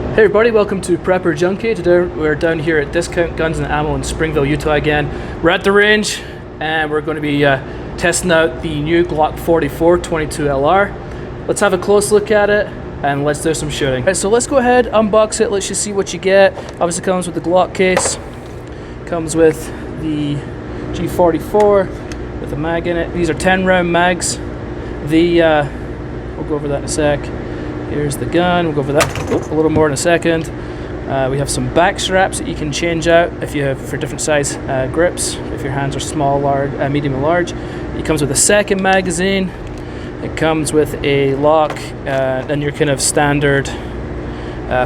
Hey everybody, welcome to Prepper Junkie. Today we're down here at Discount Guns and Ammo in Springville, Utah again. We're at the range and we're going to be testing out the new Glock 44 22 LR. Let's have a close look at it and let's do some shooting. Right, so let's go ahead, unbox it, let's just see what you get. Obviously comes with the Glock case, comes with the G44 with a mag in it. These are 10 round mags. We'll go over that in a sec. Here's the gun, we'll go over that a little more in a second. We have some back straps that you can change out if you have for different size grips, if your hands are small, large, medium and large. It comes with a second magazine. It comes with a lock, and your kind of standard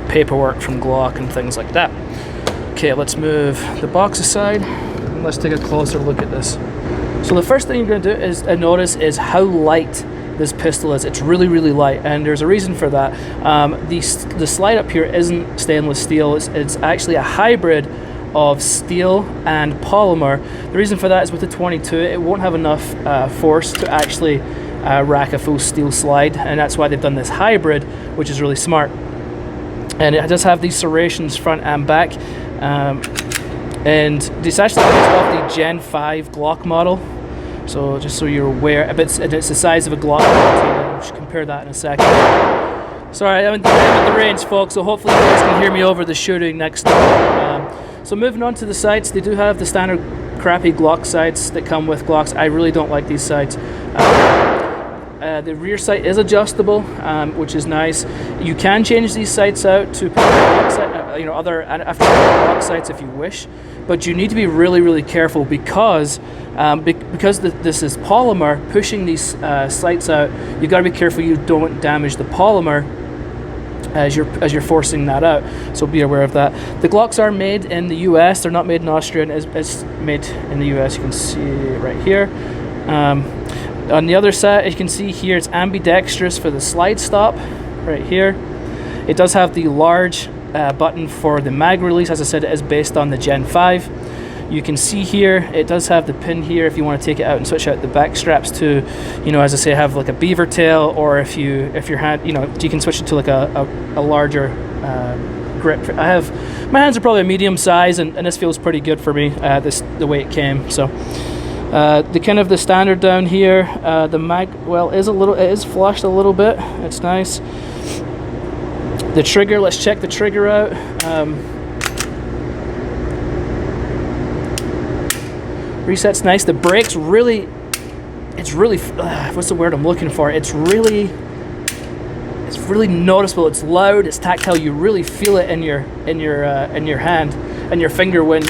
paperwork from Glock and things like that. Okay, let's move the box aside and let's take a closer look at this. So the first thing you're going to do is notice is how light this pistol is. It's really light, and there's a reason for that. The slide up here isn't stainless steel. It's actually a hybrid of steel and polymer. The reason for that is with the 22 it won't have enough force to actually rack a full steel slide, and that's why they've done this hybrid, which is really smart. And it does have these serrations front and back, and this actually comes off the Gen 5 Glock model. So just so you're aware, it's the size of a Glock. I'll compare that in a second. Sorry, I'm at the range, folks, so hopefully you guys can hear me over the shooting next time. So moving on to the sights, they do have the standard crappy Glock sights that come with Glocks. I really don't like these sights. The rear sight is adjustable, which is nice. You can change these sights out to other Glock sights if you wish, but you need to be really careful because this is polymer. Pushing these sights out, you got to be careful you don't damage the polymer as you're forcing that out. So be aware of that. The Glocks are made in the US. They're not made in Austria. It's made in the US. You can see it right here. On the other side, you can see here it's ambidextrous for the slide stop right here. It does have the large button for the mag release. As I said, it is based on the Gen 5. You can see here it does have the pin here if you want to take it out and switch out the back straps to, as I say, have like a beaver tail, or if your hand, you can switch it to like a larger grip. My hands are probably a medium size, and this feels pretty good for me. The way it came. So the standard down here, the mag it is flushed a little bit. It's nice. The trigger, let's check the trigger out. Reset's nice. The brakes it's really what's the word I'm looking for? It's really noticeable. It's loud. It's tactile. You really feel it in your hand and your finger when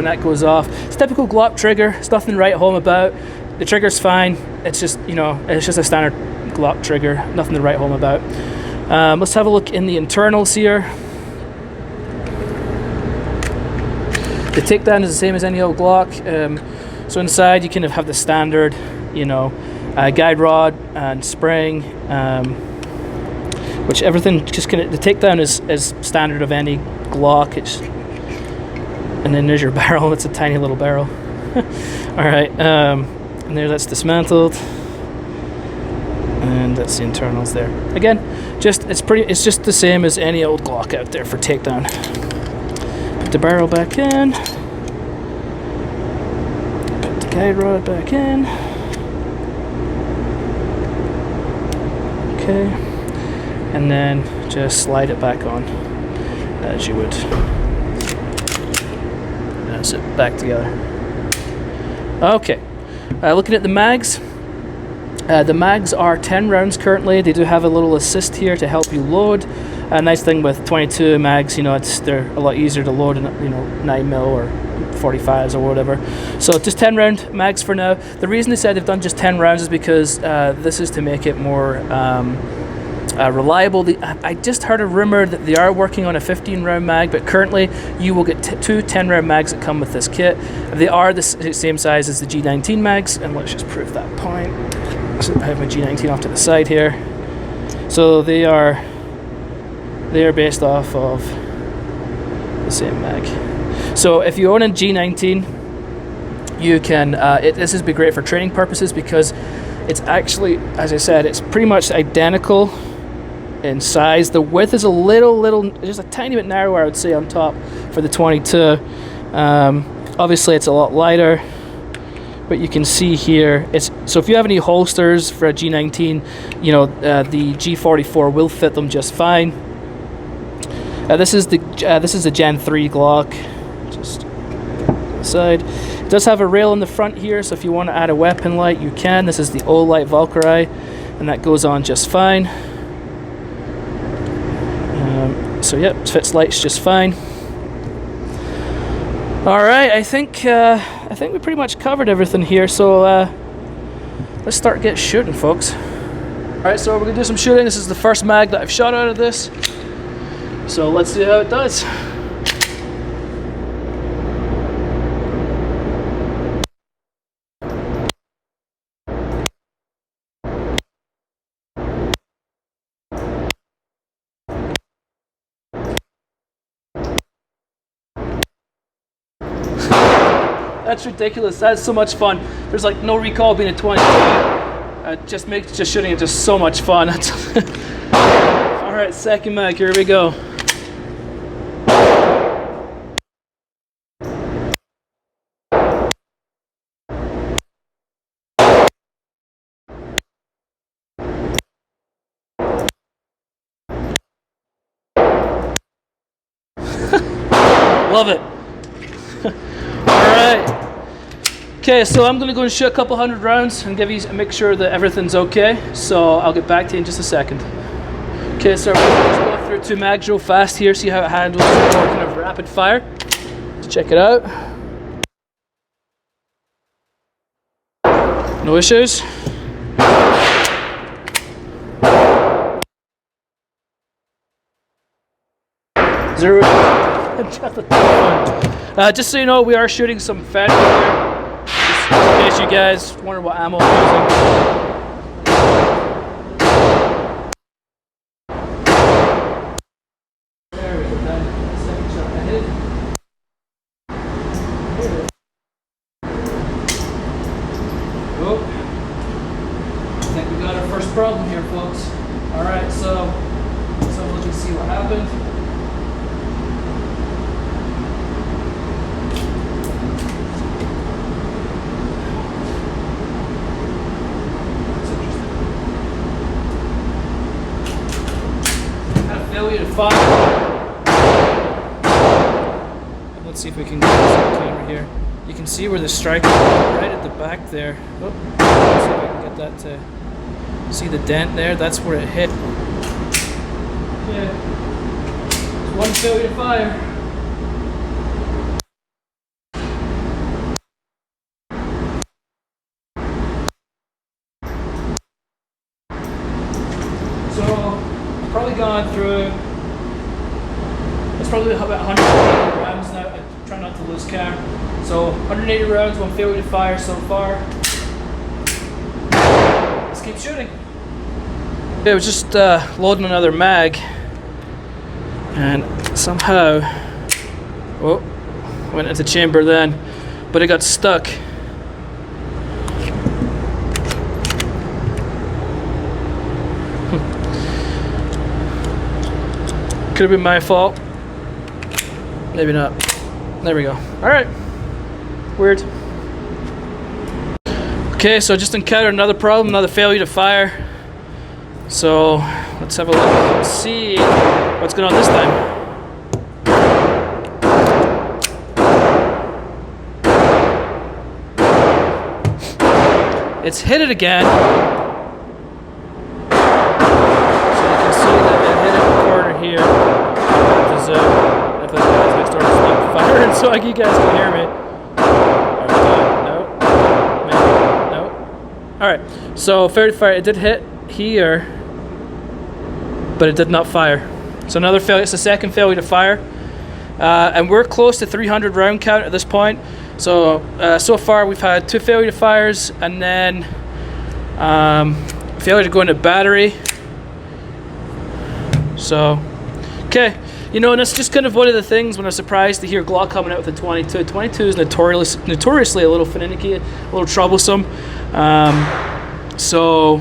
that goes off. It's a typical Glock trigger. It's nothing to write home about. The trigger's fine. It's just it's just a standard Glock trigger. Nothing to write home about. Let's have a look in the internals here. The takedown is the same as any old Glock. So inside you kind of have the standard, guide rod and spring, which everything just kind of, the takedown is standard of any Glock. And then there's your barrel. It's a tiny little barrel. All right, and that's dismantled, and that's the internals there. Again, it's just the same as any old Glock out there for takedown. Put the barrel back in. Put the guide rod back in. Okay, and then just slide it back on as you would. That's it, back together. Okay, looking at the mags. The mags are 10 rounds currently. They do have a little assist here to help you load. A nice thing with 22 mags, they're a lot easier to load than 9mm or 45s or whatever. So just 10 round mags for now. The reason they said they've done just 10 rounds is because this is to make it more reliable. I just heard a rumor that they are working on a 15 round mag, but currently you will get two 10 round mags that come with this kit. They are the same size as the G19 mags, and let's just prove that point. So I have my G19 off to the side here. So they are based off of the same mag. So if you own a G19, you can this would be great for training purposes because it's actually, as I said, it's pretty much identical in size. The width is a little, just a tiny bit narrower, I would say, on top for the 22. Obviously, it's a lot lighter, but you can see here, so if you have any holsters for a G19, you know, the G44 will fit them just fine. This is the Gen 3 Glock. Just side. It does have a rail in the front here, so if you want to add a weapon light, you can. This is the Olight Valkyrie, and that goes on just fine. So yep, fits lights just fine. All right, I think we pretty much covered everything here. So let's start getting shooting, folks. All right, so we're gonna do some shooting. This is the first mag that I've shot out of this. So let's see how it does. That's ridiculous. That's so much fun. There's like no recoil being a 22. Just makes just shooting it just so much fun. All right, second mag. Here we go. Love it. Alright. Okay, so I'm gonna go and shoot a couple hundred rounds and make sure that everything's okay. So I'll get back to you in just a second. Okay, so we're gonna just go through 2 mags real fast here, see how it handles more kind of rapid fire. Let's check it out. No issues. Zero. Just so you know, we are shooting some Fender here, just in case you guys wonder what ammo I'm using. There we go, then. Second shot ahead. Oh, I think we got our first problem here, folks. Alright, so let's have a look and see what happened. Failure to fire. Let's see if we can get this on camera here. You can see where the strike is right at the back there. Oh, let's see if I can get that to see the dent there. That's where it hit. Yeah. One failure to fire. So probably gone through, it's probably about 180 rounds now. I try not to lose count. So 180 rounds, 1 failure to fire so far. Let's keep shooting. I was just loading another mag, and somehow, oh, went into chamber then, but it got stuck. Could have been my fault. Maybe not. There we go. Alright. Weird. Okay, so I just encountered another problem, another failure to fire. So let's have a look and see what's going on this time. It's hit it again. So you can see that it hit it in the corner here. If those guys next door stop firing so you guys can hear me. No. Maybe. No. Alright, so failure to fire, it did hit here, but it did not fire. So another failure, it's the second failure to fire. And we're close to 300 round count at this point. So, so far we've had 2 failure to fires, and then failure to go into battery. So, okay. You know, and that's just kind of one of the things when I was surprised to hear Glock coming out with a 22. 22 is notoriously a little finicky, a little troublesome. So,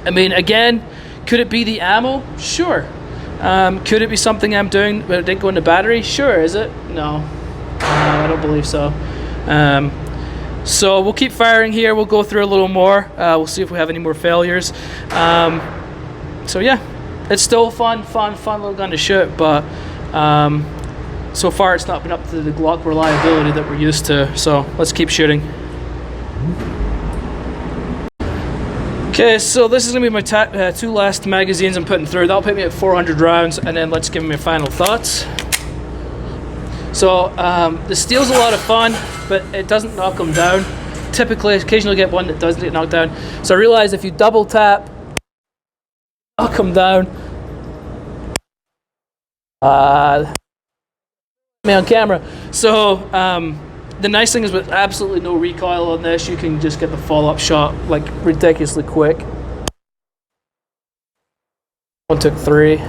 I mean, again, Could it be the ammo? Sure. Could it be something I'm doing but it didn't go in the battery? Sure. Is it? No, I don't believe so. So we'll keep firing here. We'll go through a little more. We'll see if we have any more failures. So yeah, it's still fun little gun to shoot, but so far it's not been up to the Glock reliability that we're used to. So let's keep shooting. Okay, so this is gonna be my two last magazines I'm putting through. That'll put me at 400 rounds, and then let's give me my final thoughts. So the steel's a lot of fun, but it doesn't knock them down. Typically, occasionally get one that doesn't get knocked down. So I realized if you double tap, knock them down. Me on camera. So the nice thing is with absolutely no recoil on this, you can just get the follow-up shot like ridiculously quick. One took 3.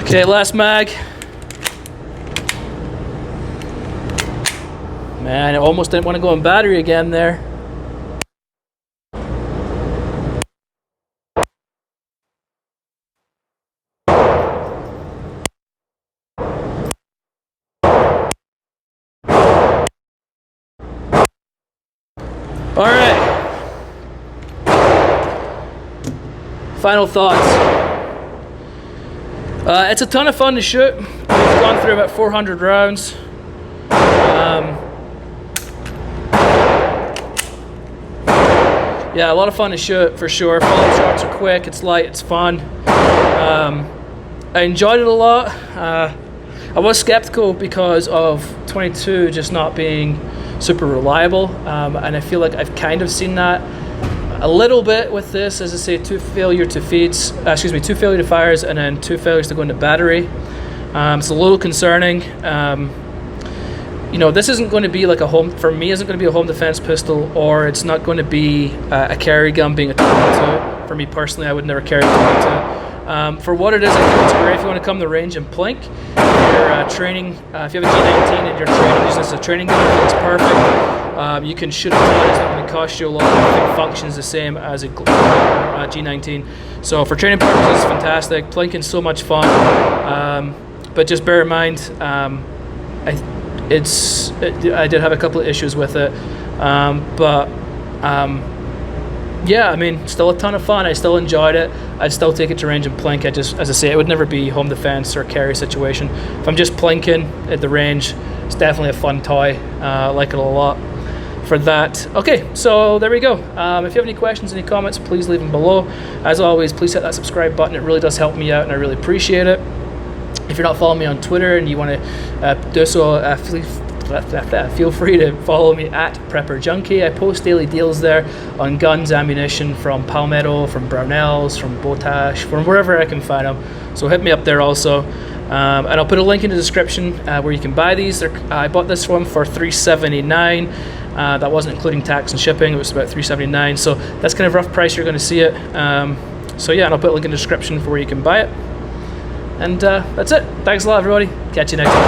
Okay, last mag. Man, I almost didn't want to go in battery again there. All right. Final thoughts. It's a ton of fun to shoot. We've gone through about 400 rounds. Yeah, a lot of fun to shoot for sure. Follow-up shots are quick, it's light, it's fun. I enjoyed it a lot. I was skeptical because of 22 just not being super reliable, and I feel like I've kind of seen that a little bit with this. As I say, 2 failure to fires, and then 2 failures to go into battery. It's a little concerning. You know, this isn't going to be like a home, for me, isn't going to be a home defense pistol, or it's not going to be a carry gun being a 22. For me personally, I would never carry a 22. For what it is, I think it's great if you want to come to the range and plink. If you're training, if you have a G19 and you're training, use this as a training gun, it's perfect. You can shoot a ton, it's not going to cost you a lot. Everything functions the same as a G19. So for training purposes, it's fantastic. Plinking's so much fun. But just bear in mind, I did have a couple of issues with it, yeah, I mean, still a ton of fun. I still enjoyed it. I'd still take it to range and plink. As I say, it would never be home defense or carry situation. If I'm just plinking at the range, it's definitely a fun toy. I like it a lot for that. Okay, so there we go. If you have any questions, any comments, please leave them below. As always, please hit that subscribe button. It really does help me out, and I really appreciate it. If you're not following me on Twitter and you want to do so, feel free to follow me at Prepper Junkie. I post daily deals there on guns, ammunition from Palmetto, from Brownells, from Botash, from wherever I can find them. So hit me up there also. And I'll put a link in the description where you can buy these. I bought this one for $379. That wasn't including tax and shipping. It was about $379. So that's kind of rough price you're going to see it. So yeah, and I'll put a link in the description for where you can buy it. And that's it. Thanks a lot, everybody. Catch you next time.